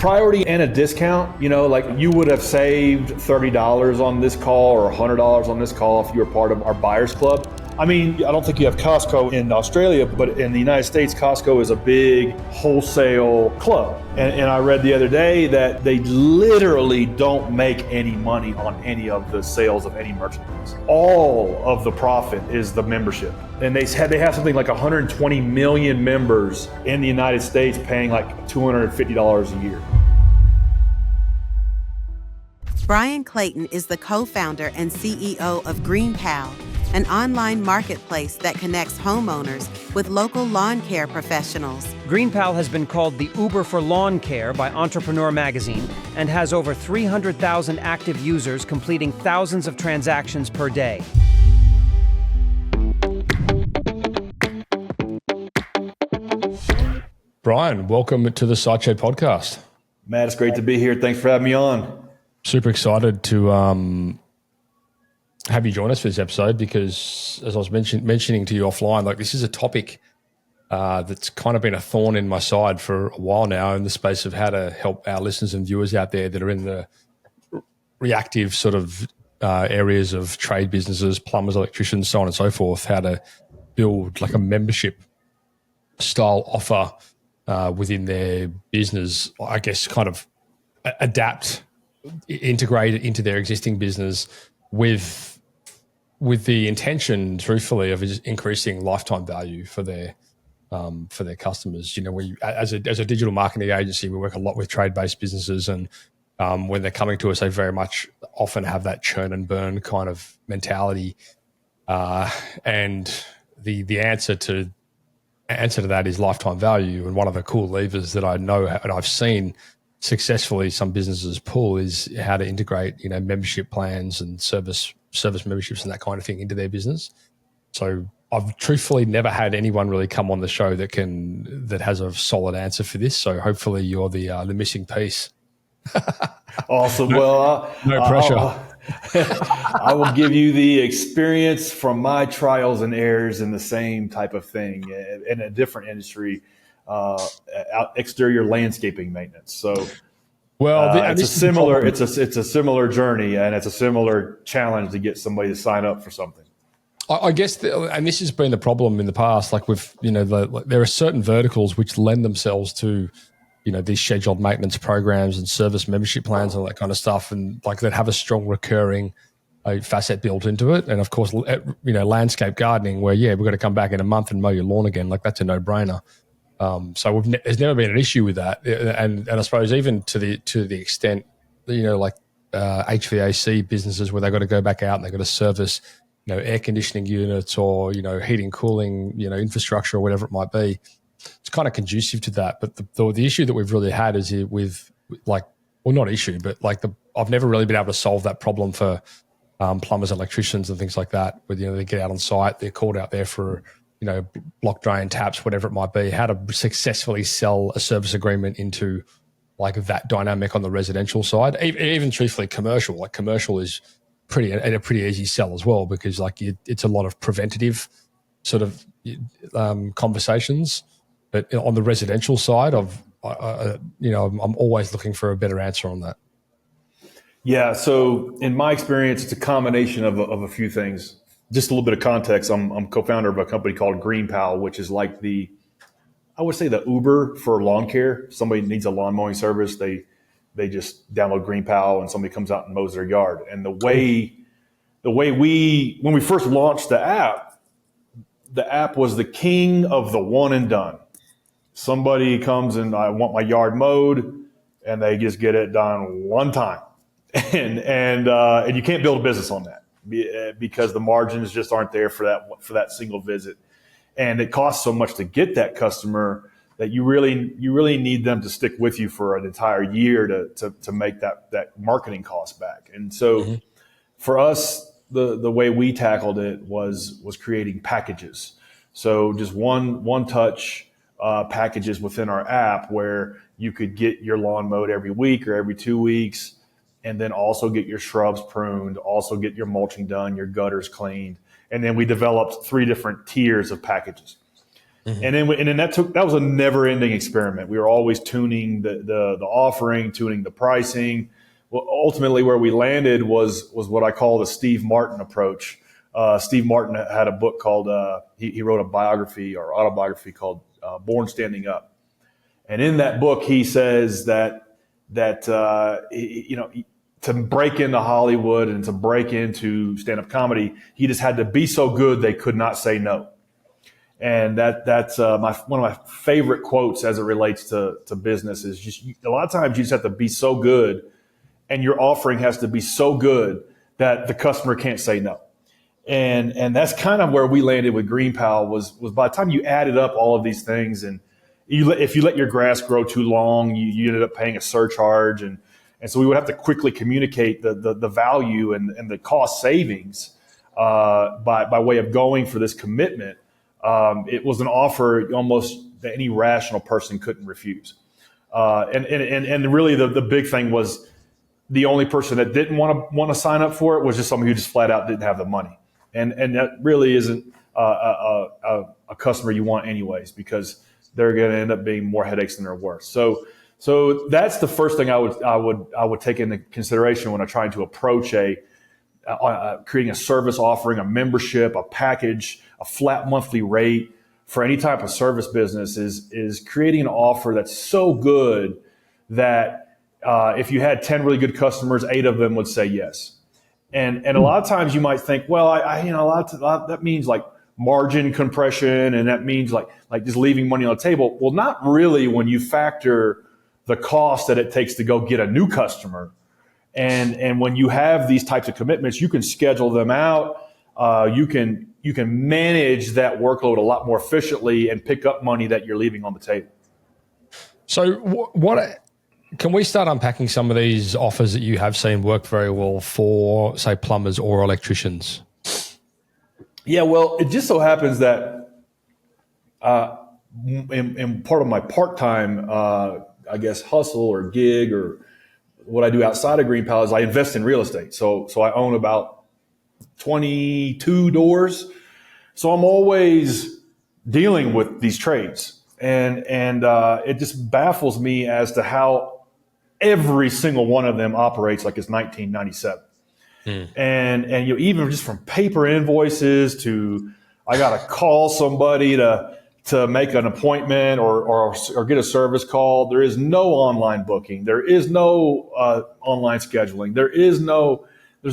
priority and a discount. Like you would have saved $30 on this call or $100 on this call if you were part of our buyers club. I mean, I don't think you have Costco in Australia, but in the United States, Costco is a big wholesale club. And I read the other day that they literally don't make any money on any of the sales of any merchandise. All of the profit is the membership. And they have something like 120 million members in the United States paying like $250 a year. Bryan Clayton is the co-founder and CEO of GreenPal, an online marketplace that connects homeowners with local lawn care professionals. GreenPal has been called the Uber for lawn care by Entrepreneur Magazine and has over 300,000 active users completing thousands of transactions per day. Bryan, welcome to the Sideshow podcast. Matt, it's great to be here. Thanks for having me on. Super excited to have you join us for this episode because, as I was mentioning to you offline, like this is a topic that's kind of been a thorn in my side for a while now in the space of how to help our listeners and viewers out there that are in the reactive sort of areas of trade businesses, plumbers, electricians, so on and so forth, how to build like a membership style offer within their business, I guess kind of integrate it into their existing business with the intention, truthfully, of just increasing lifetime value for their customers. As a digital marketing agency, we work a lot with trade-based businesses, and when they're coming to us, they very much often have that churn and burn kind of mentality. And the answer to that is lifetime value. And one of the cool levers that I know and I've seen successfully some businesses pull is how to integrate, membership plans and service memberships and that kind of thing into their business. So I've truthfully never had anyone really come on the show that has a solid answer for this. So hopefully you're the missing piece. Awesome. No pressure. I will give you the experience from my trials and errors in the same type of thing in a different industry, exterior landscaping maintenance. So, it's a similar journey, and it's a similar challenge to get somebody to sign up for something. I guess, and this has been the problem in the past. Like there are certain verticals which lend themselves to, these scheduled maintenance programs and service membership plans and all that kind of stuff, and like that have a strong recurring facet built into it. And of course, landscape gardening, where we've got to come back in a month and mow your lawn again. Like that's a no-brainer. So there's never been an issue with that, and I suppose even to the extent, like HVAC businesses where they've got to go back out and they've got to service, air conditioning units or heating, cooling, infrastructure or whatever it might be. It's kind of conducive to that. But the issue that we've really had is not issue, but I've never really been able to solve that problem for plumbers, electricians, and things like that. Where they get out on site, they're called out there for block drain, taps, whatever it might be. How to successfully sell a service agreement into like that dynamic on the residential side, even truthfully commercial. Like commercial is a pretty easy sell as well because it's a lot of preventative sort of conversations. But on the residential side, I'm always looking for a better answer on that. Yeah. So in my experience, it's a combination of a few things. Just a little bit of context. I'm co-founder of a company called GreenPal, which is like the Uber for lawn care. Somebody needs a lawn mowing service. They just download GreenPal and somebody comes out and mows their yard. And the way when we first launched the app was the king of the one and done. Somebody comes and I want my yard mowed, and they just get it done one time, and you can't build a business on that because the margins just aren't there for that single visit, and it costs so much to get that customer that you really need them to stick with you for an entire year to make that marketing cost back. And so for us, the way we tackled it was creating packages. So just one touch packages within our app where you could get your lawn mowed every week or every 2 weeks, and then also get your shrubs pruned, also get your mulching done, your gutters cleaned. And then we developed 3 different tiers of packages. And then that was a never ending experiment. We were always tuning the offering, tuning the pricing. Well, ultimately where we landed was what I call the Steve Martin approach. Steve Martin had a book called, he wrote a biography or autobiography called Born Standing Up. And in that book, he says that to break into Hollywood and to break into stand-up comedy, he just had to be so good they could not say no. And that's one of my favorite quotes as it relates to business is just a lot of times you just have to be so good, and your offering has to be so good that the customer can't say no. And that's kind of where we landed with GreenPal was by the time you added up all of these things, and if you let your grass grow too long, you ended up paying a surcharge, and so we would have to quickly communicate the value and the cost savings by way of going for this commitment. It was an offer almost that any rational person couldn't refuse. And really the big thing was the only person that didn't want to sign up for it was just someone who just flat out didn't have the money. And that really isn't a customer you want anyways, because they're going to end up being more headaches than they're worth. So that's the first thing I would take into consideration when I'm trying to approach creating a service offering, a membership, a package, a flat monthly rate for any type of service business is creating an offer that's so good that if you had 10 really good customers, 8 of them would say yes. And a lot of times you might think, well, that means like margin compression, and that means like just leaving money on the table. Well, not really when you factor the cost that it takes to go get a new customer. And when you have these types of commitments, you can schedule them out. You can manage that workload a lot more efficiently and pick up money that you're leaving on the table. So what can we start unpacking some of these offers that you have seen work very well for, say, plumbers or electricians? Yeah, well, it just so happens that in part of my part-time, I guess, hustle or gig or what I do outside of GreenPal is I invest in real estate. So I own about 22 doors. So I'm always dealing with these trades. And it just baffles me as to how every single one of them operates like it's 1997. And even just from paper invoices to I got to call somebody to make an appointment or get a service call. There is no online booking. There is no online scheduling. There's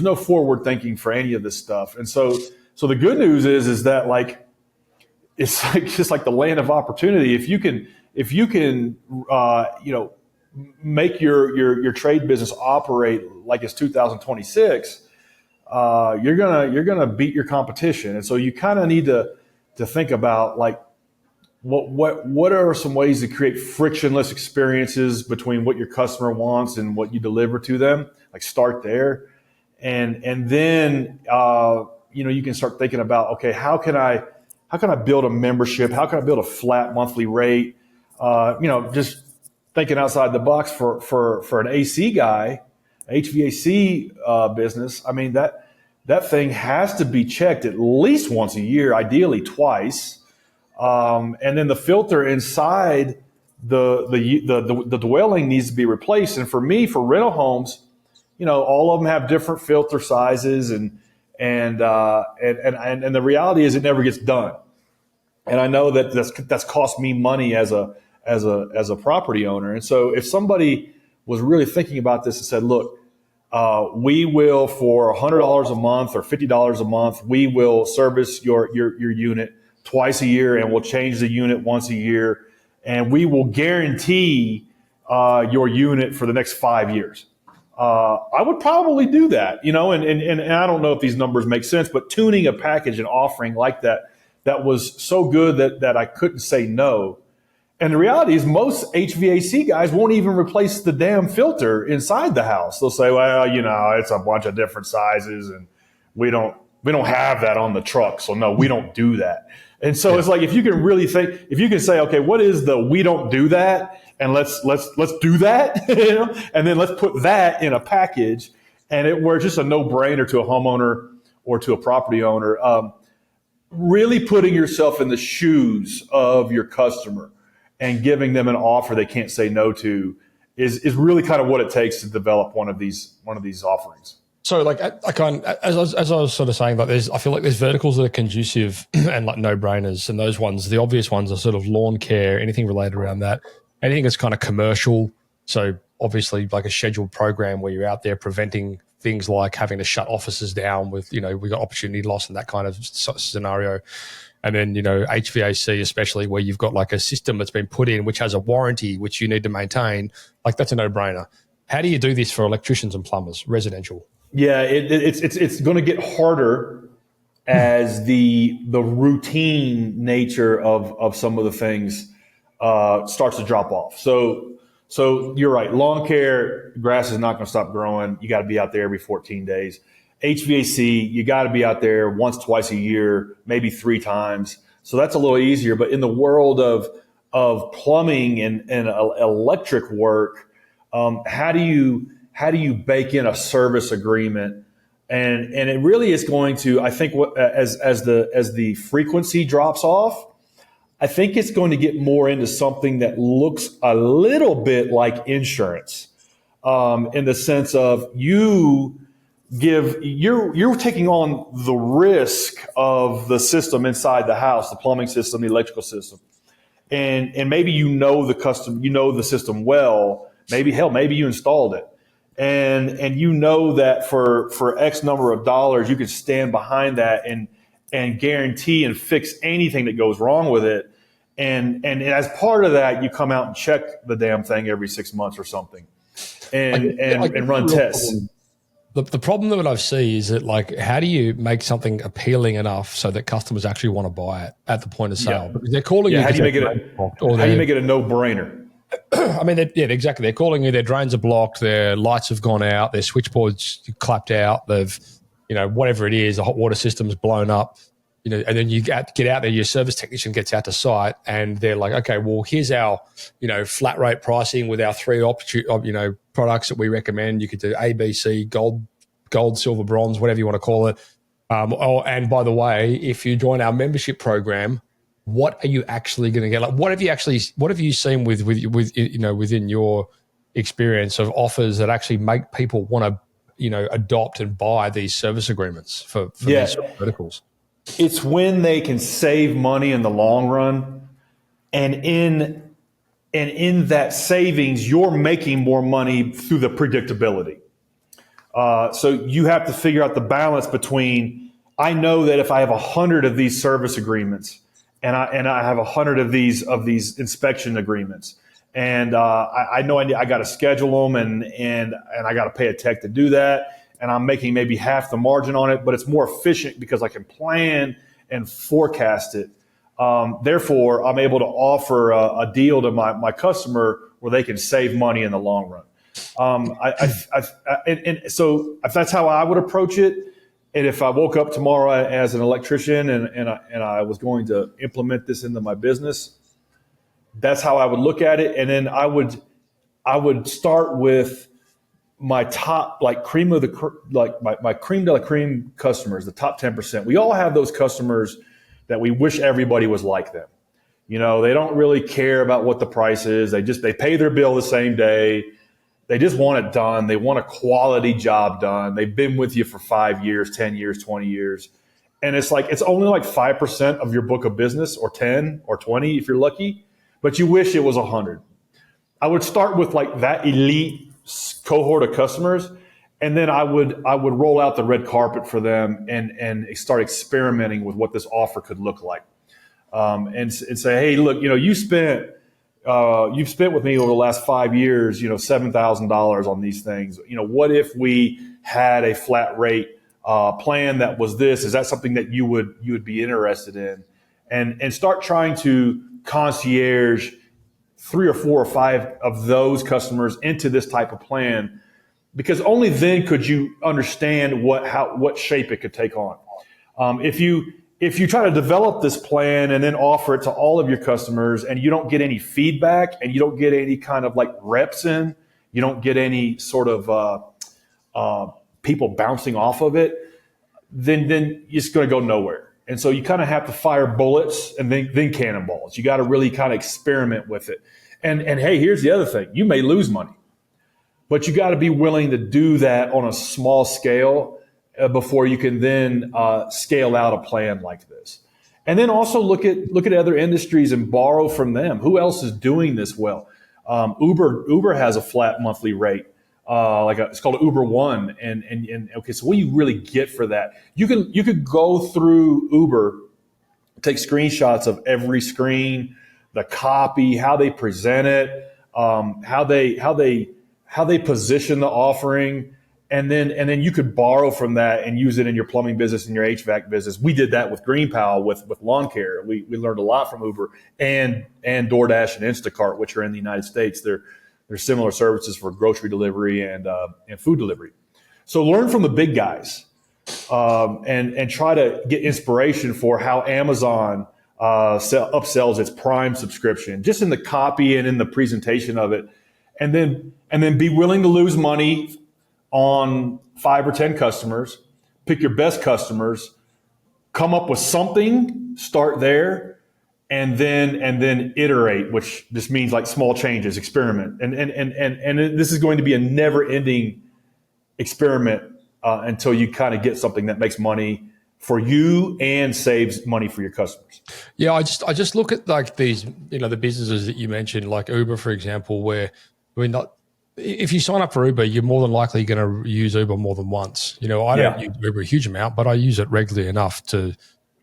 no forward thinking for any of this stuff. And so the good news is that like it's like just like the land of opportunity. If you can make your trade business operate like it's 2026, you're gonna beat your competition. And so you kind of need to think about like what are some ways to create frictionless experiences between what your customer wants and what you deliver to them. Like start there, and then you can start thinking about, okay, how can I build a membership? How can I build a flat monthly rate? Just thinking outside the box for an AC guy, HVAC business. I mean, that thing has to be checked at least once a year, ideally twice. And then the filter inside the dwelling needs to be replaced. And for me, for rental homes, all of them have different filter sizes, and the reality is it never gets done. And I know that's cost me money as a property owner. And so if somebody was really thinking about this and said, look, we will, for $100 a month or $50 a month, we will service your unit twice a year, and we'll change the unit once a year, and we will guarantee your unit for the next 5 years. I would probably do that, and I don't know if these numbers make sense, but tuning a package and offering like that was so good that I couldn't say no. And the reality is most HVAC guys won't even replace the damn filter inside the house. They'll say, well, it's a bunch of different sizes and we don't have that on the truck. So no, we don't do that. And so it's like, if you can really think, if you can say, okay, what is the we don't do that? And let's do that, and then let's put that in a package, and where it's just a no-brainer to a homeowner or to a property owner. really putting yourself in the shoes of your customer and giving them an offer they can't say no to is really kind of what it takes to develop one of these offerings. So like I kind as I was sort of saying, like I feel like there's verticals that are conducive and like no brainers, and those ones, the obvious ones are sort of lawn care, anything related around that, anything that's kind of commercial. So obviously like a scheduled program where you're out there preventing things like having to shut offices down with, we got opportunity loss and that kind of scenario. And then, HVAC, especially where you've got like a system that's been put in, which has a warranty, which you need to maintain, like that's a no brainer. How do you do this for electricians and plumbers, residential? Yeah, it's going to get harder as the routine nature of some of the things starts to drop off. So you're right. Lawn care, grass is not going to stop growing. You got to be out there every 14 days. HVAC, you got to be out there once, twice a year, maybe 3 times. So that's a little easier. But in the world of plumbing and electric work, how do you bake in a service agreement? And it really is going to, I think, as the frequency drops off, I think it's going to get more into something that looks a little bit like insurance, in the sense of you're taking on the risk of the system inside the house, the plumbing system, the electrical system, and maybe the system well. Maybe you installed it, and that for X number of dollars you can stand behind that and guarantee and fix anything that goes wrong with it. And as part of that, you come out and check the damn thing every 6 months or something, and run tests. The problem that I see is that, like, how do you make something appealing enough so that customers actually want to buy it at the point of sale? Yeah. Because they're calling you. How do you make it a no-brainer? I mean, exactly. They're calling you. Their drains are blocked. Their lights have gone out. Their switchboards clapped out. They've, whatever it is, the hot water system's blown up. And then you get out there, your service technician gets out to site and they're like, okay, well, here's our, flat rate pricing with our 3 products that we recommend. You could do A, B, C, gold, silver, bronze, whatever you want to call it. And by the way, if you join our membership program, what are you actually going to get? Like, what have you seen within your experience of offers that actually make people want to, adopt and buy these service agreements for these verticals? It's when they can save money in the long run, and in that savings, you're making more money through the predictability. So you have to figure out the balance between, I know that if I have 100 of these service agreements and I have 100 of these inspection agreements, and I know I got to schedule them and I got to pay a tech to do that. And I'm making maybe half the margin on it, but it's more efficient because I can plan and forecast it. Therefore, I'm able to offer a deal to my customer where they can save money in the long run. So if that's how I would approach it. And if I woke up tomorrow as an electrician and I was going to implement this into my business, that's how I would look at it. And then I would start with my top, like cream of the, like my cream de la cream customers, the top 10%. We all have those customers that we wish everybody was like them. They don't really care about what the price is. They pay their bill the same day. They just want it done. They want a quality job done. They've been with you for 5 years, 10 years, 20 years. And it's only like 5% of your book of business, or 10 or 20 if you're lucky, but you wish it was 100. I would start with like that elite cohort of customers, and then I would roll out the red carpet for them and start experimenting with what this offer could look like, and say, hey, look, you've spent with me over the last 5 years, $7,000 on these things. What if we had a flat rate plan that was this? Is that something that you would be interested in? And start trying to concierge 3 or 4 or 5 of those customers into this type of plan, because only then could you understand what shape it could take on. If you try to develop this plan and then offer it to all of your customers and you don't get any feedback and you don't get any kind of like reps in, you don't get any sort of people bouncing off of it, then it's going to go nowhere. And so you kind of have to fire bullets and then cannonballs. You got to really kind of experiment with it. And hey, here's the other thing. You may lose money, but you got to be willing to do that on a small scale before you can then scale out a plan like this. And then also look at other industries and borrow from them. Who else is doing this well? Uber has a flat monthly rate. It's called Uber One, and okay, so what do you really get for that? You could go through Uber, take screenshots of every screen, the copy, how they present it, how they position the offering, and then you could borrow from that and use it in your plumbing business and your HVAC business. We did that with GreenPal with lawn care. We learned a lot from Uber and DoorDash and Instacart, which are in the United States. They're similar services for grocery delivery and food delivery. So learn from the big guys and try to get inspiration for how Amazon upsells its Prime subscription, just in the copy and in the presentation of it, and then be willing to lose money on 5 or 10 customers. Pick your best customers, come up with something, start there, and then iterate, which just means like small changes, experiment. And this is going to be a never-ending experiment until you kind of get something that makes money for you and saves money for your customers. Yeah, I just look at like these, the businesses that you mentioned, like Uber, for example, where if you sign up for Uber, you're more than likely going to use Uber more than once. I don't use Uber a huge amount, but I use it regularly enough to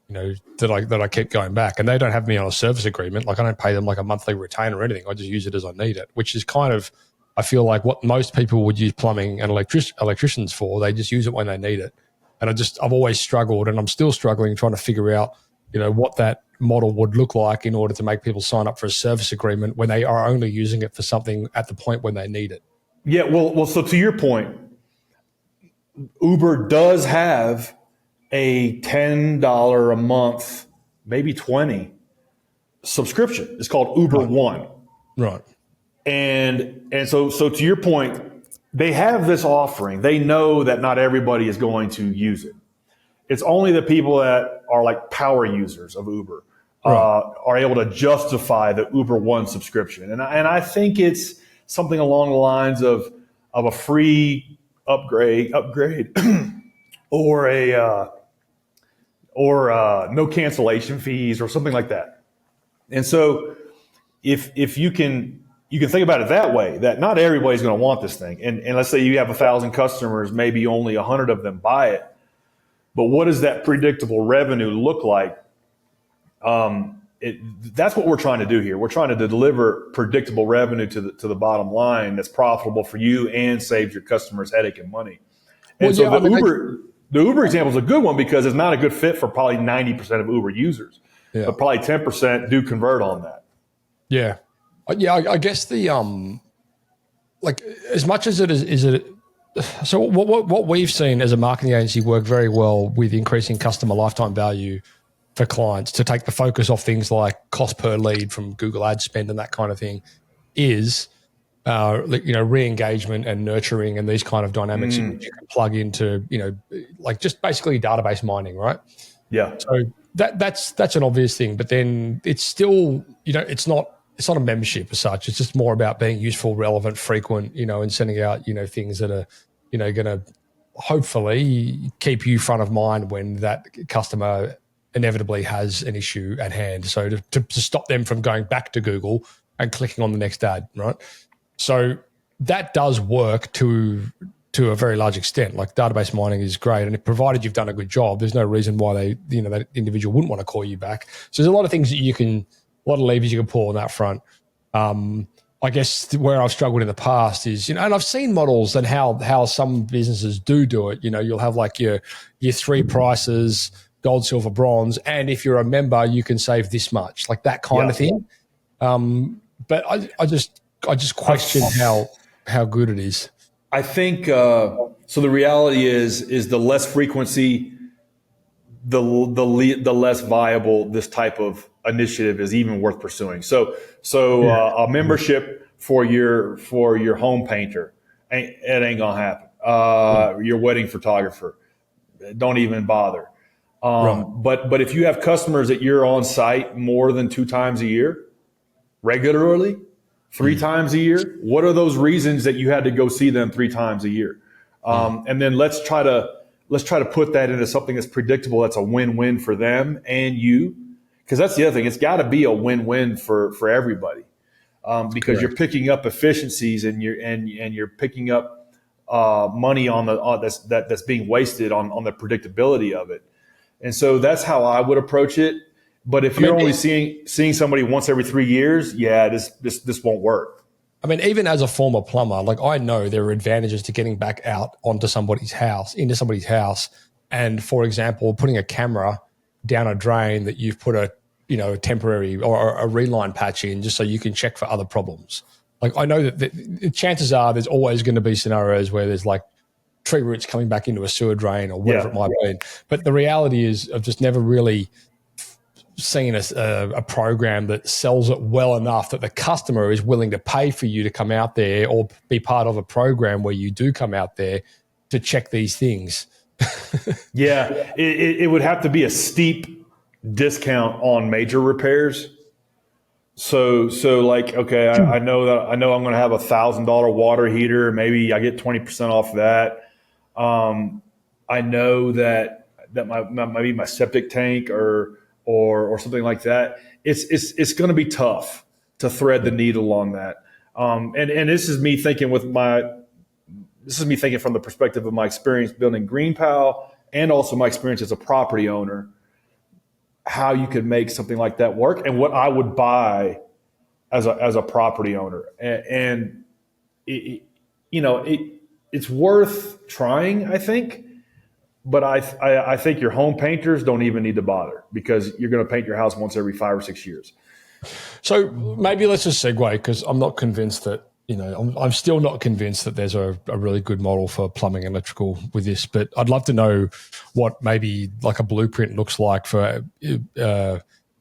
that I keep going back, and they don't have me on a service agreement. Like I don't pay them like a monthly retainer or anything. I just use it as I need it, which is kind of, I feel like what most people would use plumbing and electricians for. They just use it when they need it. And I've always struggled, and I'm still struggling trying to figure out, what that model would look like in order to make people sign up for a service agreement when they are only using it for something at the point when they need it. Yeah, well, so to your point, Uber does have a $10 a month, maybe $20 subscription. It's called Uber One. Right. And so to your point, they have this offering. They know that not everybody is going to use it. It's only the people that are like power users of Uber are able to justify the Uber One subscription. And I think it's something along the lines of a free upgrade or no cancellation fees or something like that. And so if you can think about it that way, that not everybody's going to want this thing. And let's say you have 1,000 customers, maybe only 100 of them buy it. But what does that predictable revenue look like? That's what we're trying to do here. We're trying to deliver predictable revenue to the bottom line that's profitable for you and saves your customers headache and money. And the Uber example is a good one because it's not a good fit for probably 90% of Uber users, but probably 10% do convert on that. Yeah. I guess the like as much as it is it. So what we've seen as a marketing agency work very well with increasing customer lifetime value for clients to take the focus off things like cost per lead from Google ad spend and that kind of thing is re-engagement and nurturing and these kind of dynamics you can plug into like just basically database mining, right? Yeah. So that's an obvious thing, but then it's still it's not a membership as such. It's just more about being useful, relevant, frequent, and sending out, things that are, going to hopefully keep you front of mind when that customer inevitably has an issue at hand. So to stop them from going back to Google and clicking on the next ad, right? So that does work to a very large extent. Like database mining is great. And provided you've done a good job, there's no reason why that individual wouldn't want to call you back. So there's a lot of things that a lot of levers you can pull on that front. I guess where I've struggled in the past is, and I've seen models and how some businesses do it. You'll have like your 3 prices, gold, silver, bronze, and if you're a member, you can save this much, like that kind of thing. But I just question how good it is. I think so. The reality is the less frequency, the less viable this type of initiative is even worth pursuing. So a membership for your home painter, it ain't gonna happen. Your wedding photographer, don't even bother. Right. But if you have customers that you're on site more than 2 times a year, regularly, 3 times a year, what are those reasons that you had to go see them 3 times a year? And then let's try to put that into something that's predictable. That's a win-win for them and you, because that's the other thing. It's got to be a win-win for everybody, because you're picking up efficiencies and you're picking up money that's being wasted on the predictability of it. And so that's how I would approach it. But if you're only seeing somebody once every 3 years, this won't work. I mean, even as a former plumber, like I know there are advantages to getting back out into somebody's house. And for example, putting a camera down a drain that you've put a temporary or a reline patch in just so you can check for other problems. Like I know that the chances are there's always going to be scenarios where there's like tree roots coming back into a sewer drain or whatever it might be. But the reality is I've just never really seen a program that sells it well enough that the customer is willing to pay for you to come out there or be part of a program where you do come out there to check these things. It would have to be a steep discount on major repairs. So like, okay, I know I'm going to have $1,000 water heater. Maybe I get 20% off that. I know that maybe my septic tank or something like that. It's going to be tough to thread the needle on that. And this is me thinking from the perspective of my experience building GreenPal and also my experience as a property owner, how you could make something like that work and what I would buy as a property owner. And it's worth trying, I think. But I think your home painters don't even need to bother because you're going to paint your house once every 5 or 6 years. So maybe let's just segue, because I'm not convinced that, I'm still not convinced that there's a really good model for plumbing and electrical with this. But I'd love to know what maybe like a blueprint looks like for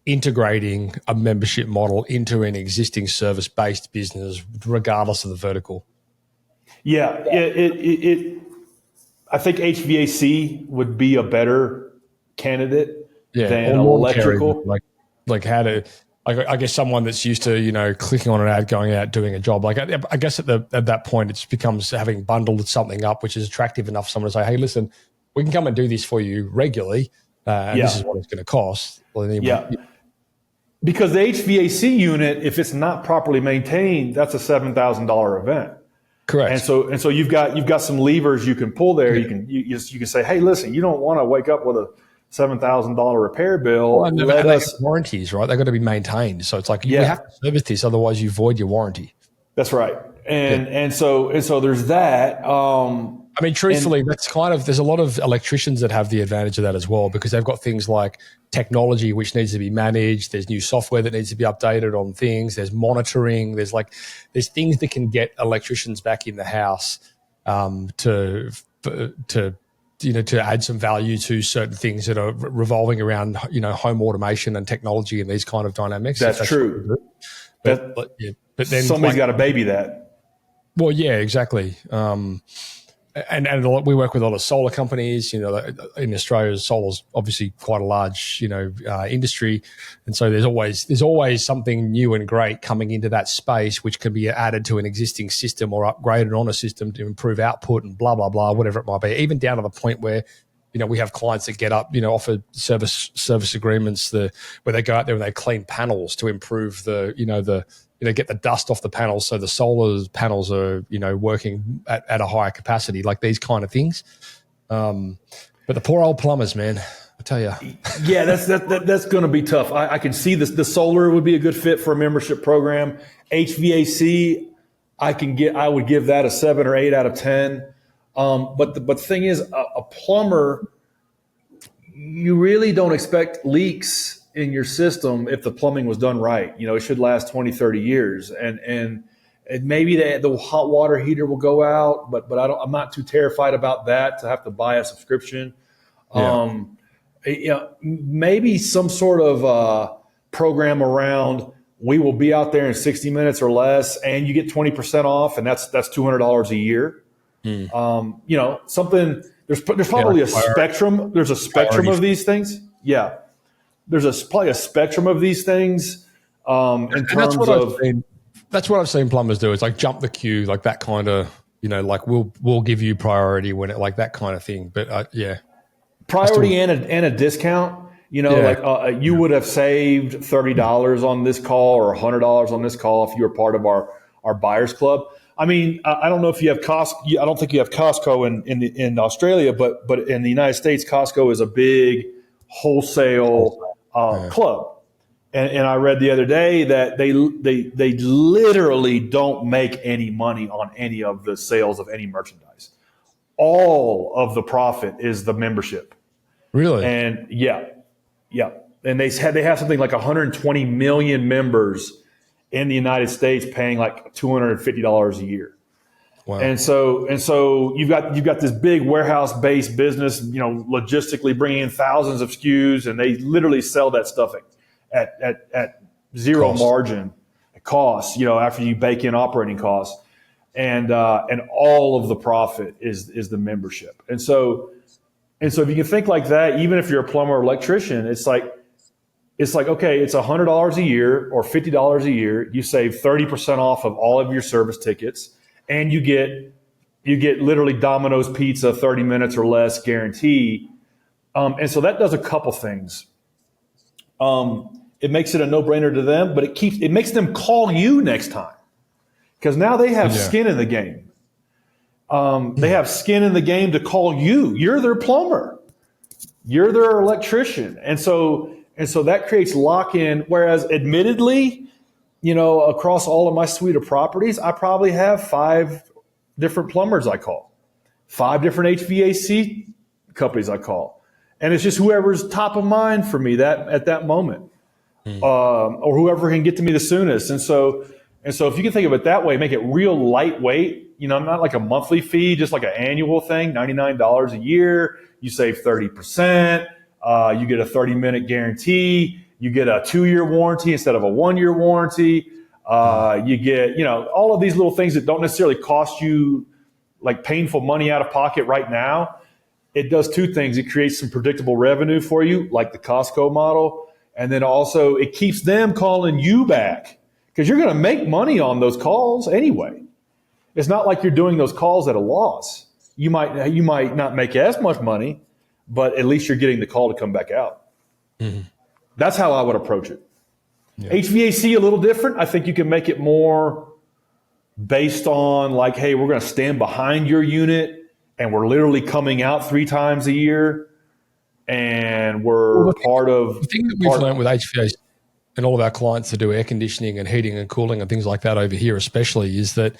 integrating a membership model into an existing service-based business, regardless of the vertical. Yeah, I think HVAC would be a better candidate than electrical. Like how to, I guess someone that's used to, clicking on an ad, going out, doing a job. Like I guess at that point, it becomes having bundled something up, which is attractive enough for someone to say, hey, listen, we can come and do this for you regularly. And this is what it's going to cost. Well, anyway, because the HVAC unit, if it's not properly maintained, that's a $7,000 event. Correct. And so you've got some levers you can pull there. You can say, hey, listen, you don't want to wake up with a $7,000 repair bill. Well, let us warranties, right? They've got to be maintained. So it's like you have to service this, otherwise you void your warranty. That's right. And so there's that. I mean, truthfully, that's there's a lot of electricians that have the advantage of that as well, because they've got things like technology which needs to be managed. There's new software that needs to be updated on things. There's monitoring. There's things that can get electricians back in the house to add some value to certain things that are revolving around, home automation and technology and these kind of dynamics. That's true. But then somebody's got to baby that. Well, yeah, exactly. And we work with a lot of solar companies. In Australia, solar's obviously quite a large, industry, and so there's always something new and great coming into that space, which can be added to an existing system or upgraded on a system to improve output and blah blah blah, whatever it might be. Even down to the point where, we have clients that get up, offer service agreements where they go out there and they clean panels to improve get the dust off the panels, so the solar panels are working at a higher capacity, like these kind of things. But the poor old plumbers, man, I tell you. Yeah, that's going to be tough. I can see this. The solar would be a good fit for a membership program. HVAC, I would give that a 7 or 8 out of 10. But the thing is, a plumber, you really don't expect leaks in your system if the plumbing was done right. It should last 20, 30 years. And maybe the hot water heater will go out, but I'm not too terrified about that, to have to buy a subscription. Yeah. Maybe some sort of program around, we will be out there in 60 minutes or less, and you get 20% off, and that's $200 a year. Something There's probably a spectrum. There's a spectrum of these things. Yeah, probably a spectrum of these things in terms of. That's what I've seen plumbers do. It's like jump the queue, like that kind of, like we'll give you priority when it, like that kind of thing. But yeah, priority and a discount. Like you would have saved $30 on this call or $100 on this call if you were part of our buyers club. I mean, I don't know if you have Costco. I don't think you have Costco in Australia, but in the United States, Costco is a big wholesale club. And I read the other day that they literally don't make any money on any of the sales of any merchandise. All of the profit is the membership. Really? And yeah. And they have something like 120 million members in the United States paying like $250 a year. Wow. And so you've got this big warehouse-based business, logistically bringing in thousands of SKUs, and they literally sell that stuff at zero margin costs, after you bake in operating costs, and all of the profit is the membership. And so if you can think like that, even if you're a plumber or electrician, it's like, okay, it's $100 a year or $50 a year. You save 30% off of all of your service tickets, and you get literally Domino's pizza, 30 minutes or less guarantee. And so that does a couple things. It makes it a no-brainer to them, but it makes them call you next time because now they have skin in the game. They have skin in the game to call you. You're their plumber. You're their electrician. And so that creates lock-in. Whereas admittedly, across all of my suite of properties, I probably have 5 different plumbers I call, 5 different HVAC companies I call. And it's just whoever's top of mind for me at that moment, or whoever can get to me the soonest. And so if you can think of it that way, make it real lightweight, not like a monthly fee, just like an annual thing, $99 a year. You save 30%. You get a 30-minute guarantee. You get a 2-year warranty instead of a 1-year warranty. You get, all of these little things that don't necessarily cost you like painful money out of pocket right now. It does 2 things. It creates some predictable revenue for you, like the Costco model. And then also it keeps them calling you back because you're going to make money on those calls anyway. It's not like you're doing those calls at a loss. You might not make as much money, but at least you're getting the call to come back out. Mm-hmm. That's how I would approach it. Yeah. HVAC a little different. I think you can make it more based on like, hey, we're going to stand behind your unit and we're literally coming out 3 times a year and we're part of... The thing that we've learned with HVAC and all of our clients that do air conditioning and heating and cooling and things like that over here especially is that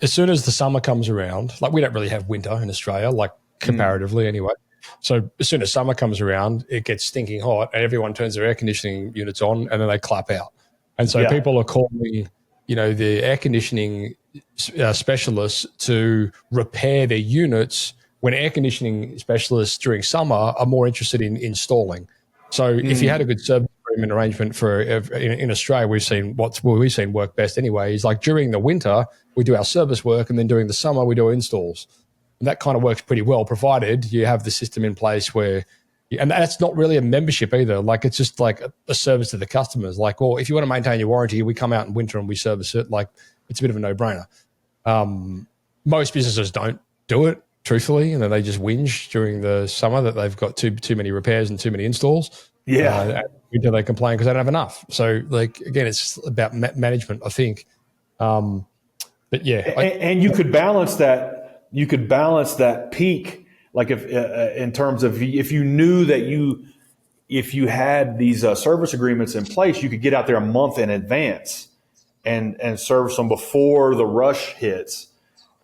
as soon as the summer comes around, like we don't really have winter in Australia, like comparatively anyway. So as soon as summer comes around, it gets stinking hot and everyone turns their air conditioning units on and then they clap out. And so people are calling, the air conditioning specialists to repair their units when air conditioning specialists during summer are more interested in installing. So if you had a good service agreement arrangement in Australia, we've seen work best anyway is like during the winter, we do our service work and then during the summer, we do installs. And that kind of works pretty well, provided you have the system in place where, and that's not really a membership either. Like it's just like a service to the customers. Like, well, if you want to maintain your warranty, we come out in winter and we service it. Like it's a bit of a no-brainer. Most businesses don't do it, truthfully, and then they just whinge during the summer that they've got too many repairs and too many installs. Yeah. Winter they complain because they don't have if. So, like again, it's about management, I think. But yeah, and you could balance that. You could balance that peak, like if in terms of if you knew that if you had these service agreements in place, you could get out there a month in advance and service them before the rush hits,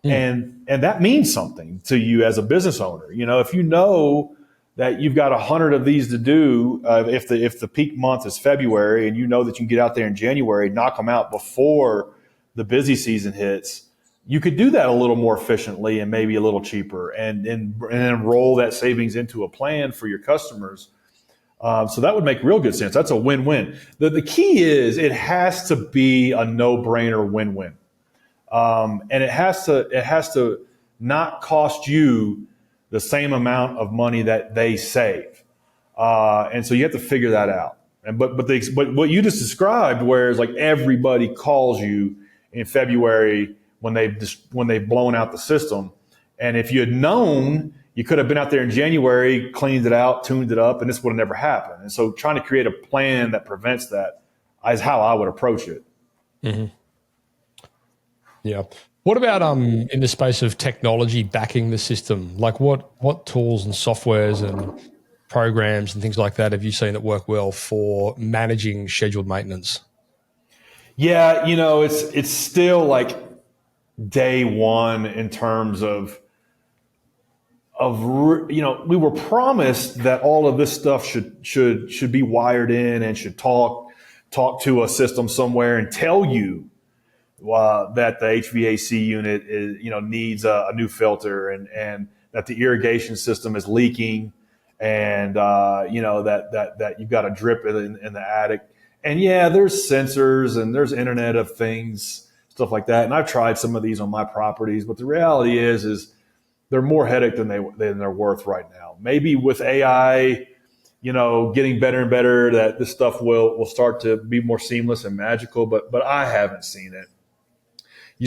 and that means something to you as a business owner. If you know that you've got 100 of these to do, if the peak month is February, and you know that you can get out there in January, knock them out before the busy season hits. You could do that a little more efficiently and maybe a little cheaper and then roll that savings into a plan for your customers. So that would make real good sense. That's a win-win. The key is it has to be a no-brainer win-win. And it has to not cost you the same amount of money that they save. And so you have to figure that out. And but what you just described, where it's like everybody calls you in February when they've blown out the system, and if you had known, you could have been out there in January, cleaned it out, tuned it up, and this would have never happened. And so trying to create a plan that prevents that is how I would approach it. Mm-hmm. Yeah. What about in the space of technology backing the system? Like what tools and softwares and programs and things like that have you seen that work well for managing scheduled maintenance? Yeah, it's still like day one in terms of we were promised that all of this stuff should be wired in and should talk to a system somewhere and tell you that the HVAC unit needs a new filter and that the irrigation system is leaking and that you've got a drip in the attic. And yeah, there's sensors and there's Internet of Things, stuff like that. And I've tried some of these on my properties, but the reality is they're more headache than they're worth right now. Maybe with AI, getting better and better, that this stuff will start to be more seamless and magical. But I haven't seen it.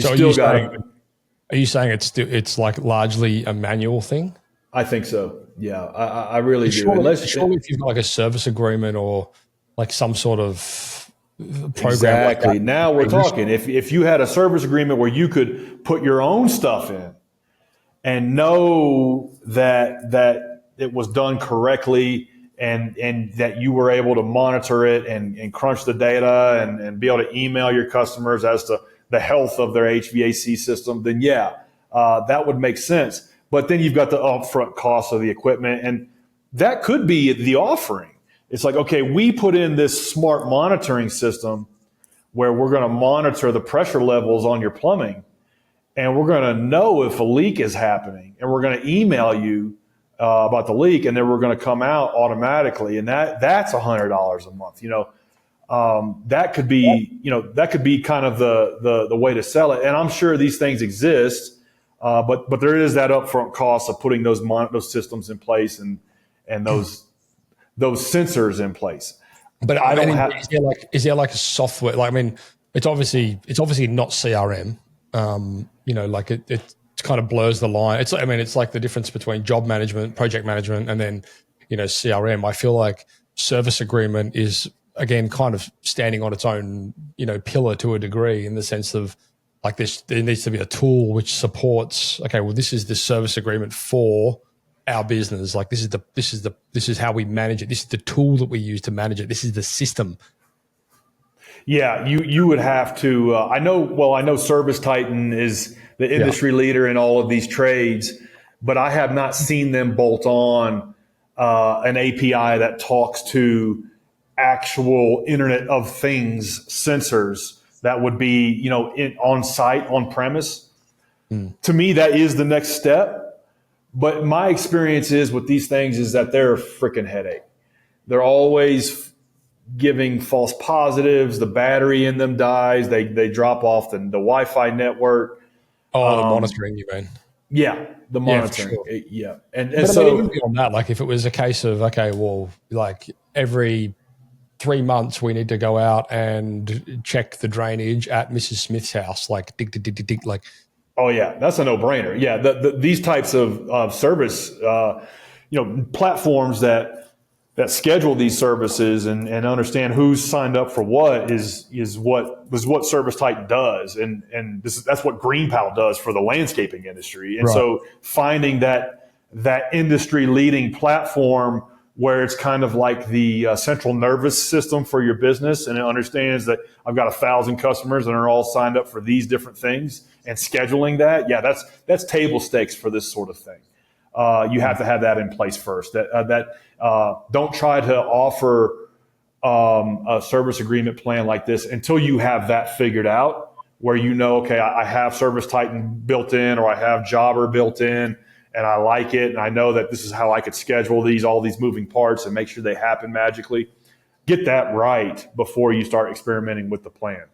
Are you saying it's like largely a manual thing? I think so. Yeah, I really do. Surely if you've got like a service agreement or like some sort of program. Exactly. Like that, now we're talking. If you had a service agreement where you could put your own stuff in and know that it was done correctly and that you were able to monitor it and crunch the data and be able to email your customers as to the health of their HVAC system, then that would make sense. But then you've got the upfront cost of the equipment, and that could be the offering. It's like, okay, we put in this smart monitoring system where we're going to monitor the pressure levels on your plumbing, and we're going to know if a leak is happening, and we're going to email you about the leak, and then we're going to come out automatically, and that's $100 a month. That could be kind of the way to sell it. And I'm sure these things exist, but there is that upfront cost of putting those systems in place and those sensors in place. But I don't have. Is there like a software? Like, I mean, it's obviously not CRM. It kind of blurs the line. It's like the difference between job management, project management, and then CRM. I feel like service agreement is, again, kind of standing on its own, pillar to a degree, in the sense of like there needs to be a tool which supports, okay, well, this is the service agreement for our business. Like this is how we manage it. This is the tool that we use to manage it. This is the system. Yeah, you would have to. I know Service Titan is the industry leader in all of these trades, but I have not seen them bolt on an API that talks to actual Internet of Things sensors that would be, on site, on premise. To me, that is the next step. But my experience is with these things is that they're a freaking headache. They're always giving false positives. The battery in them dies. They drop off the Wi-Fi network. Oh, the monitoring, you mean? Yeah, the monitoring. Yeah, for sure. And so even beyond that, like if it was a case of, okay, well, like every 3 months we need to go out and check the drainage at Mrs. Smith's house, like dig, like. Oh yeah, that's a no-brainer. Yeah, these types of service, platforms that schedule these services and understand who's signed up for what is what Service Titan does, and that's what GreenPal does for the landscaping industry. And so finding that industry leading platform where it's kind of like the central nervous system for your business, and it understands that I've got 1,000 customers and are all signed up for these different things, and scheduling that, that's table stakes for this sort of thing. You have to have that in place first. Don't try to offer a service agreement plan like this until you have that figured out, where okay, I have Service Titan built in, or I have Jobber built in, and I like it, and I know that this is how I could schedule all these moving parts and make sure they happen magically. Get that right before you start experimenting with the plan.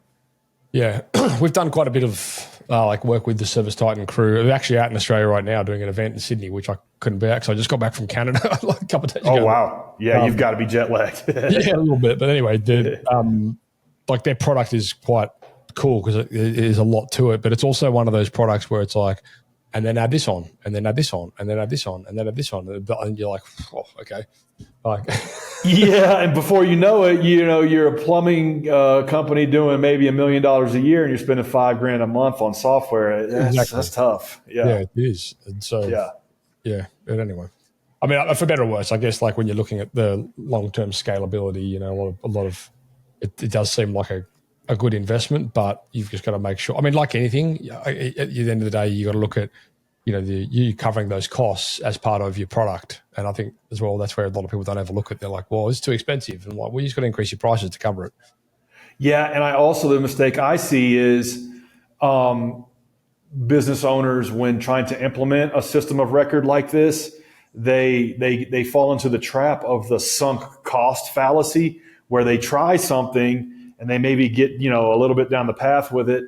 Yeah, we've done quite a bit of like work with the Service Titan crew. They're actually out in Australia right now doing an event in Sydney, which I couldn't be at because I just got back from Canada like a couple of days ago. Oh, wow. Yeah, you've got to be jet lagged. Yeah, a little bit. But anyway, like their product is quite cool because it is a lot to it, but it's also one of those products where it's like, and then add this on, and then add this on, and then add this on, and then add this on. And you're like, oh, okay. Like, yeah, and before you know it, you're a plumbing company doing maybe $1 million a year, and you're spending $5,000 a month on software. That's tough. Yeah, it is. And so, yeah. But anyway, I mean, for better or worse, I guess like when you're looking at the long-term scalability, a lot of it does seem like a good investment, but you've just got to make sure. I mean, like anything, at the end of the day, you got to look at, you covering those costs as part of your product. And I think as well, that's where a lot of people don't ever look at. They're like, well, it's too expensive. And like, well, you just got to increase your prices to cover it. Yeah. And the mistake I see is business owners, when trying to implement a system of record like this, they fall into the trap of the sunk cost fallacy, where they try something and they maybe get, a little bit down the path with it,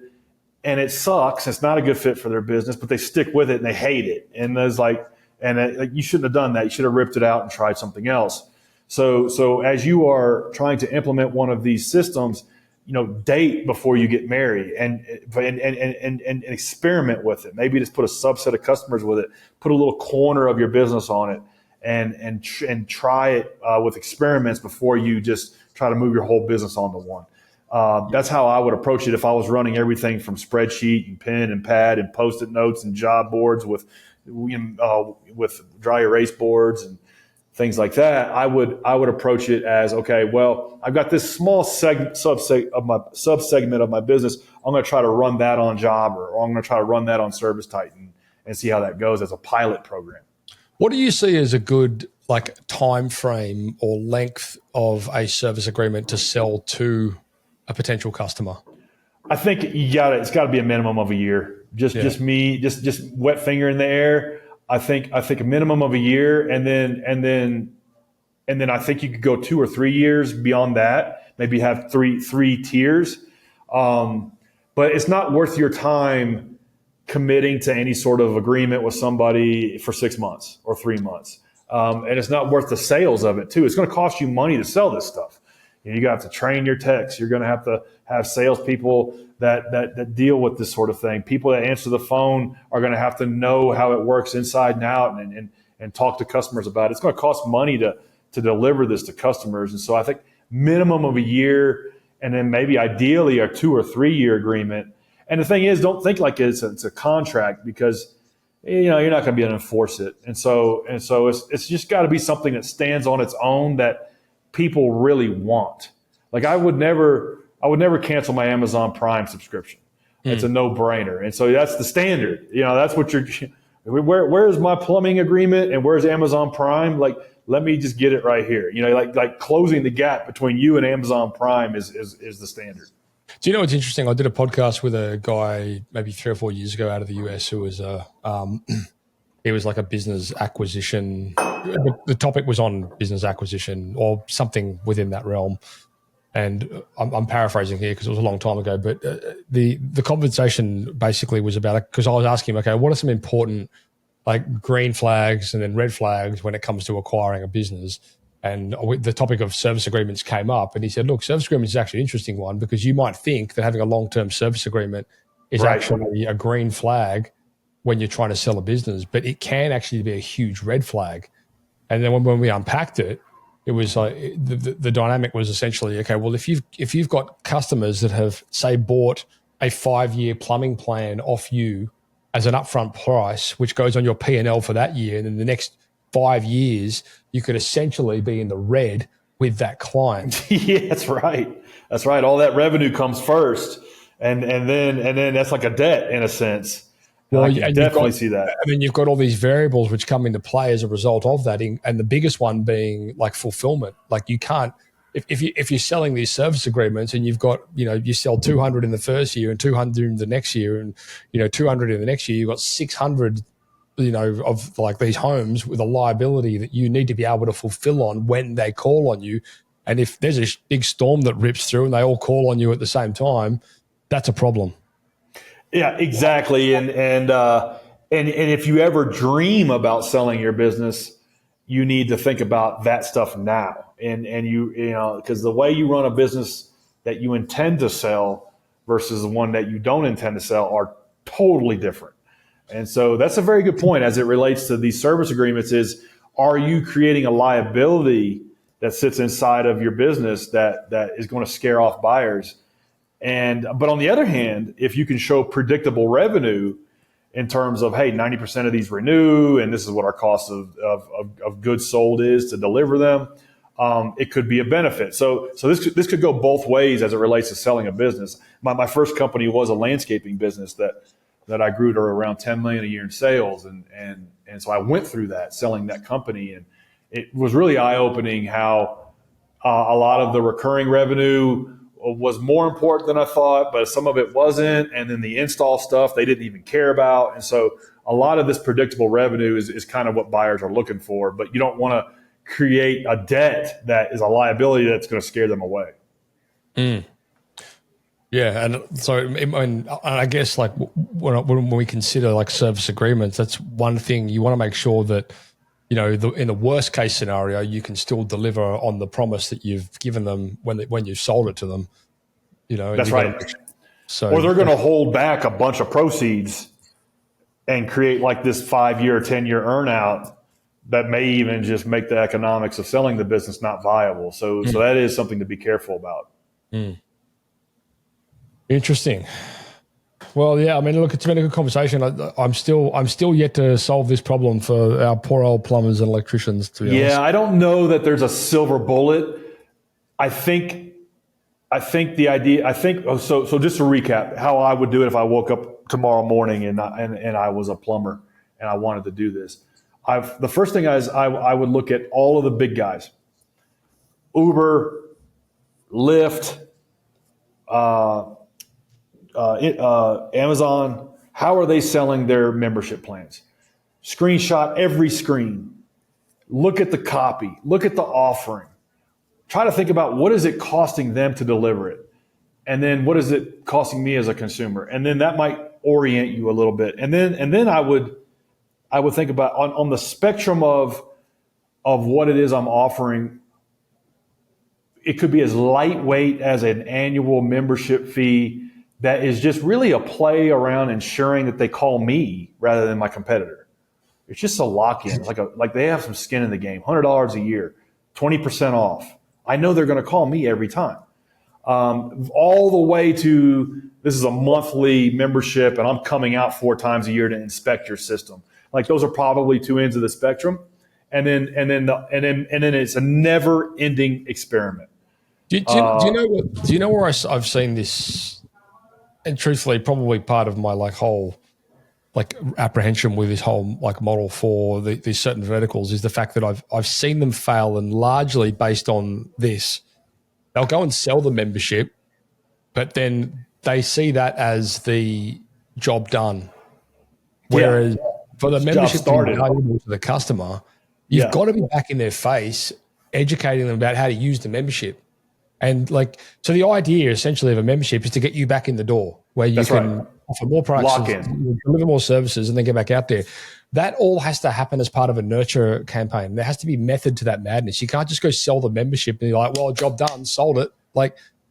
and it sucks. It's not a good fit for their business, but they stick with it and they hate it. And there's you shouldn't have done that. You should have ripped it out and tried something else. So as you are trying to implement one of these systems, date before you get married and experiment with it. Maybe just put a subset of customers with it, put a little corner of your business on it, and try it with experiments before you just try to move your whole business onto one. That's how I would approach it if I was running everything from spreadsheet and pen and pad and Post-it notes and job boards with dry erase boards and things like that. I would approach it as, okay, well, I've got this small subsegment of my business. I'm going to try to run that on Jobber, or I'm going to try to run that on Service Titan and see how that goes as a pilot program. What do you see as a good time frame or length of a service agreement to sell to a potential customer? I think it's got to be a minimum of a year. Just wet finger in the air. I think a minimum of a year, and then I think you could go 2 or 3 years beyond that. Maybe have three tiers. But it's not worth your time committing to any sort of agreement with somebody for 6 months or 3 months. And it's not worth the sales of it too. It's going to cost you money to sell this stuff. You got to train your techs. You're going to have salespeople that deal with this sort of thing. People that answer the phone are going to have to know how it works inside and out, and talk to customers about it. It's going to cost money to deliver this to customers. And so I think minimum of a year, and then maybe ideally a 2 or 3 year agreement. And the thing is, don't think like it's a contract, because you're not going to be able to enforce it. And so it's just got to be something that stands on its own, that people really want. Like I would never cancel my Amazon Prime subscription. It's a no-brainer. And so that's the standard. That's what where's my plumbing agreement and where's Amazon Prime? Like, let me just get it right here. Like closing the gap between you and Amazon Prime is the standard. Do you know what's interesting? I did a podcast with a guy maybe 3 or 4 years ago out of the US who was he was like a business acquisition. The topic was on business acquisition or something within that realm. And I'm paraphrasing here because it was a long time ago, but the conversation basically was about it, because I was asking him, okay, what are some important green flags and then red flags when it comes to acquiring a business? And the topic of service agreements came up, and he said, look, service agreements is actually an interesting one, because you might think that having a long-term service agreement is actually a green flag when you're trying to sell a business, but it can actually be a huge red flag. And then when we unpacked it, it was like the dynamic was essentially, okay, well, if you've got customers that have, say, bought a 5-year plumbing plan off you as an upfront price, which goes on your P&L for that year, and then the next 5 years, you could essentially be in the red with that client. Yeah, that's right. That's right. All that revenue comes first, and then that's like a debt in a sense. Well, I can definitely see that. I mean, you've got all these variables which come into play as a result of that, and the biggest one being fulfillment. Like you can't, if you're selling these service agreements and you've got, you sell 200 in the first year and 200 in the next year, and 200 in the next year, you've got 600, of these homes with a liability that you need to be able to fulfill on when they call on you. And if there's a big storm that rips through and they all call on you at the same time, that's a problem. Yeah, exactly. And if you ever dream about selling your business, you need to think about that stuff now. And you know, because the way you run a business that you intend to sell versus the one that you don't intend to sell are totally different. And so that's a very good point as it relates to these service agreements is, are you creating a liability that sits inside of your business that is going to scare off buyers? But on the other hand, if you can show predictable revenue in terms of, hey, 90% of these renew, and this is what our cost of goods sold is to deliver them, it could be a benefit. So this could go both ways as it relates to selling a business. My first company was a landscaping business that I grew to around 10 million a year in sales, and so I went through that selling that company, and it was really eye opening how a lot of the recurring revenue was more important than I thought, but some of it wasn't. And then the install stuff they didn't even care about. And so a lot of this predictable revenue is kind of what buyers are looking for, but you don't want to create a debt that is a liability that's going to scare them away. Mm. Yeah. And so, I guess like when we consider like service agreements, that's one thing you want to make sure that, you know, in the worst case scenario, you can still deliver on the promise that you've given them when you've sold it to them. You know, that's right. Or they're going to hold back a bunch of proceeds and create like this 5-year, 10-year earnout that may even just make the economics of selling the business not viable. So that is something to be careful about. Mm. Interesting. Well, yeah, I mean, look, it's been a good conversation. I'm still yet to solve this problem for our poor old plumbers and electricians, to be honest. I don't know that there's a silver bullet. I think the idea, so just to recap how I would do it if I woke up tomorrow morning and I was a plumber and I wanted to do this. The first thing is I would look at all of the big guys, Uber, Lyft, Amazon. How are they selling their membership plans? Screenshot every screen. Look at the copy. Look at the offering. Try to think about what is it costing them to deliver it, and then what is it costing me as a consumer, and then that might orient you a little bit. And then I would think about on the spectrum of what it is I'm offering. It could be as lightweight as an annual membership fee that is just really a play around ensuring that they call me rather than my competitor. It's just a lock-in. It's like they have some skin in the game. $100 a year, 20% off. I know they're going to call me every time. All the way to this is a monthly membership, and I'm coming out 4 times a year to inspect your system. Like those are probably 2 ends of the spectrum, and then it's a never-ending experiment. Do you know where I've seen this? And truthfully, probably part of my whole apprehension with this whole model for these certain verticals is the fact that I've seen them fail, and largely based on this, they'll go and sell the membership, but then they see that as the job done. Whereas for the membership to be valuable to the customer, you've got to be back in their face, educating them about how to use the membership. And so the idea essentially of a membership is to get you back in the door where you can offer more products, deliver more services, and then get back out there. That all has to happen as part of a nurture campaign. There has to be method to that madness. You can't just go sell the membership and you're like, well, job done, sold it.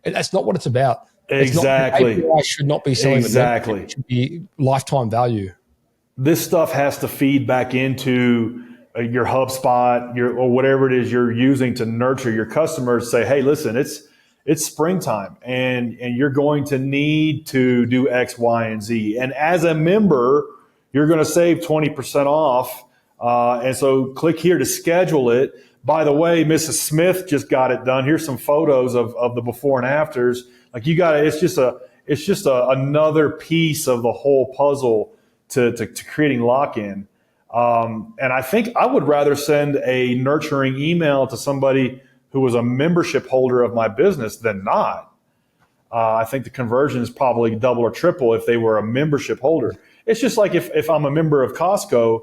That's not what it's about. Exactly. I should not be selling the membership. It should be lifetime value. This stuff has to feed back into your HubSpot, or whatever it is you're using to nurture your customers. Say, hey, listen, it's springtime, and you're going to need to do X, Y, and Z. And as a member, you're going to save 20% off. And so click here to schedule it. By the way, Mrs. Smith just got it done. Here's some photos of the before and afters. It's just another piece of the whole puzzle to creating lock-in. And I think I would rather send a nurturing email to somebody who was a membership holder of my business than not. I think the conversion is probably double or triple if they were a membership holder. It's just like if I'm a member of Costco,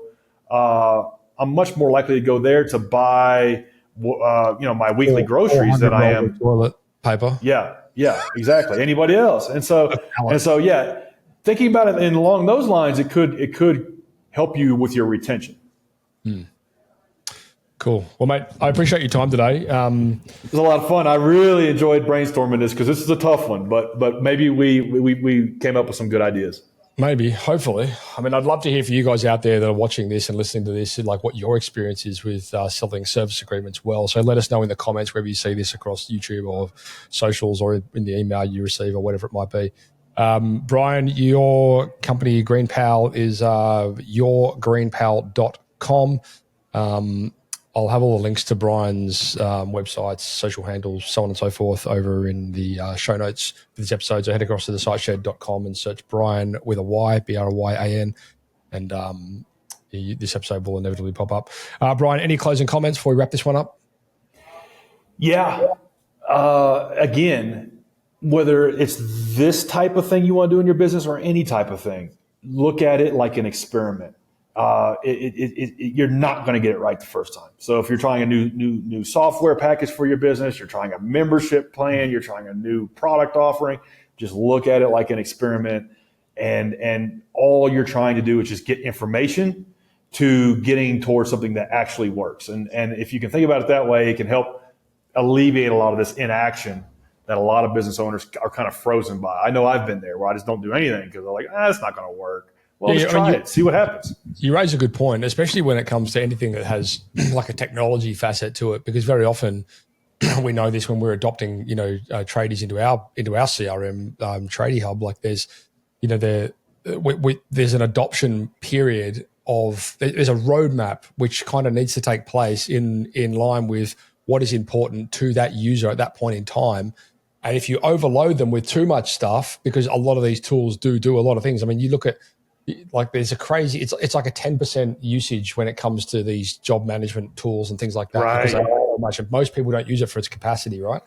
I'm much more likely to go there to buy, my weekly groceries than I am toilet paper. Yeah, exactly. Anybody else? And so, thinking about it and along those lines, it could help you with your retention. Cool. Well, mate, I appreciate your time today. It was a lot of fun. I really enjoyed brainstorming this because this is a tough one, but maybe we came up with some good ideas. Maybe, hopefully. I mean, I'd love to hear from you guys out there that are watching this and listening to this, like what your experience is with selling service agreements well. So let us know in the comments wherever you see this across YouTube or socials or in the email you receive or whatever it might be. Bryan, your company, GreenPal, is yourgreenpal.com. I'll have all the links to Bryan's websites, social handles, so on and so forth over in the show notes for this episode. So head across to thesiteshed.com and search Bryan with a Y, Bryan, and this episode will inevitably pop up. Bryan, any closing comments before we wrap this one up? Yeah. Again, whether it's this type of thing you want to do in your business or any type of thing, look at it like an experiment. You're not going to get it right the first time. So if you're trying a new software package for your business, you're trying a membership plan, you're trying a new product offering, just look at it like an experiment. And all you're trying to do is just get information to getting towards something that actually works. And if you can think about it that way, it can help alleviate a lot of this inaction that a lot of business owners are kind of frozen by. I know I've been there where I just don't do anything because they're like, it's not going to work. Well, just try it. See what happens. You raise a good point, especially when it comes to anything that has like a technology facet to it, because very often we know this when we're adopting, tradies into our CRM, Tradie Hub. Like there's an adoption period there's a roadmap which kind of needs to take place in line with what is important to that user at that point in time. And if you overload them with too much stuff, because a lot of these tools do a lot of things. I mean, you look at, like there's a crazy, it's like a 10% usage when it comes to these job management tools and things like that. Right. Because most people don't use it for its capacity, right?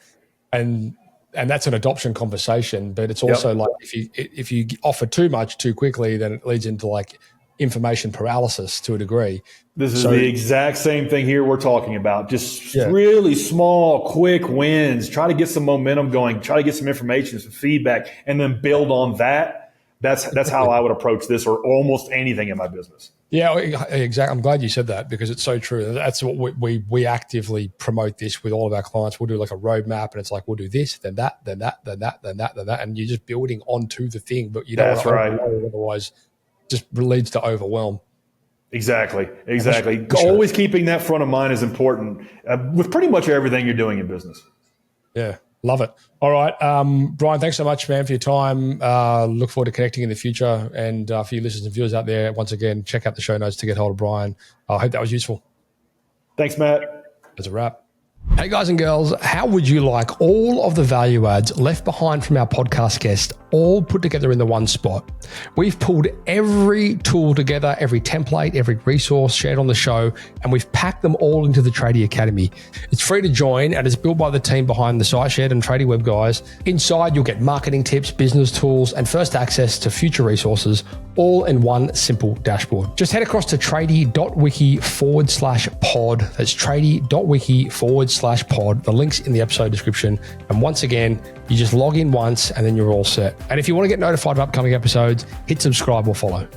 And that's an adoption conversation, but it's also like if you offer too much too quickly, then it leads into like information paralysis to a degree. This is the exact same thing here we're talking about. Just really small, quick wins. Try to get some momentum going. Try to get some information, some feedback, and then build on that. That's how I would approach this or almost anything in my business. Yeah, exactly. I'm glad you said that because it's so true. That's what we actively promote this with all of our clients. We'll do like a roadmap and it's like, we'll do this, then that, then that, then that, then that, then that. And you're just building onto the thing, but you don't want to overload, otherwise just leads to overwhelm. Exactly. Always keeping that front of mind is important with pretty much everything you're doing in business. Yeah. Love it. All right. Bryan, thanks so much, man, for your time. Look forward to connecting in the future. And for you listeners and viewers out there, once again, check out the show notes to get hold of Bryan. I hope that was useful. Thanks, Matt. That's a wrap. Hey, guys and girls, how would you like all of the value adds left behind from our podcast guest all put together in the one spot? We've pulled every tool together, every template, every resource shared on the show, and we've packed them all into the Tradie Academy. It's free to join and it's built by the team behind the Site Shed and Tradie Webguys. Inside, you'll get marketing tips, business tools, and first access to future resources, all in one simple dashboard. Just head across to tradie.wiki/pod. That's tradie.wiki/pod. The link's in the episode description. And once again, you just log in once and then you're all set. And if you want to get notified of upcoming episodes, hit subscribe or follow.